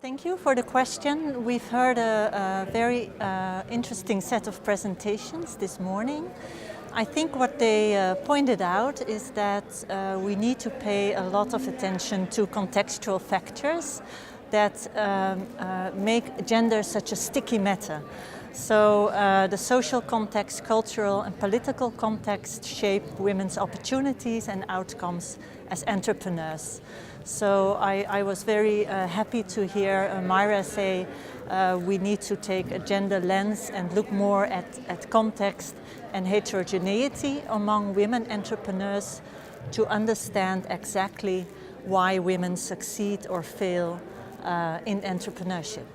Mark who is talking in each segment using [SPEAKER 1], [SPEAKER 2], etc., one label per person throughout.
[SPEAKER 1] Thank you for the question. We've heard a very interesting set of presentations this morning. I think what they pointed out is that we need to pay a lot of attention to contextual factors that make gender such a sticky matter. So the social context, cultural and political context shape women's opportunities and outcomes as entrepreneurs. So I was very happy to hear Myra say we need to take a gender lens and look more at context and heterogeneity among women entrepreneurs to understand exactly why women succeed or fail in entrepreneurship.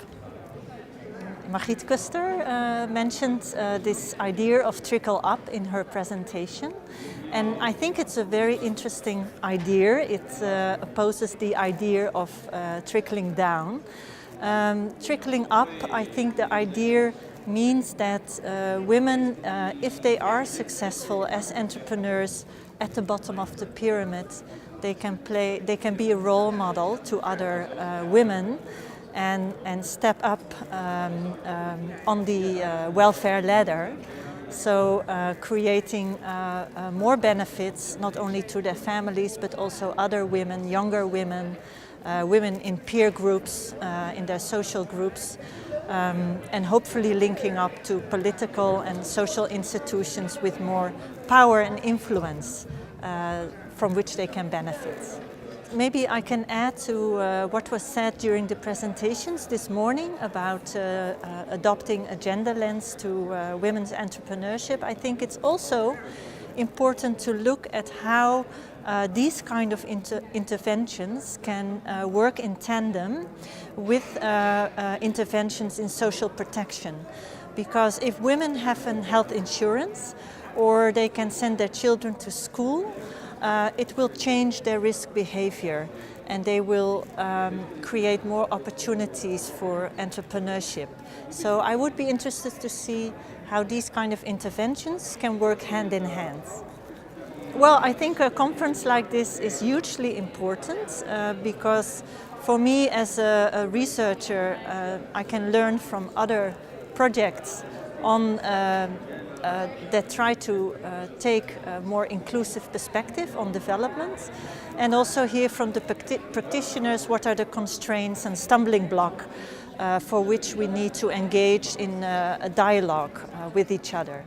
[SPEAKER 1] Margriet Kuster mentioned this idea of trickle up in her presentation, and I think it's a very interesting idea. It opposes the idea of trickling down. Trickling up, I think the idea means that women, if they are successful as entrepreneurs at the bottom of the pyramid, they can be a role model to other women and step up on the welfare ladder. So creating more benefits not only to their families but also other women, younger women, women in peer groups, in their social groups, and hopefully linking up to political and social institutions with more power and influence from which they can benefit. Maybe I can add to what was said during the presentations this morning about adopting a gender lens to women's entrepreneurship. I think it's also important to look at how these kind of interventions can work in tandem with interventions in social protection. Because if women have a health insurance or they can send their children to school, it will change their risk behavior and they will create more opportunities for entrepreneurship. So I would be interested to see how these kind of interventions can work hand in hand. Well, I think a conference like this is hugely important because for me as a researcher, I can learn from other projects on that try to take a more inclusive perspective on development, and also hear from the practitioners what are the constraints and stumbling block for which we need to engage in a dialogue with each other.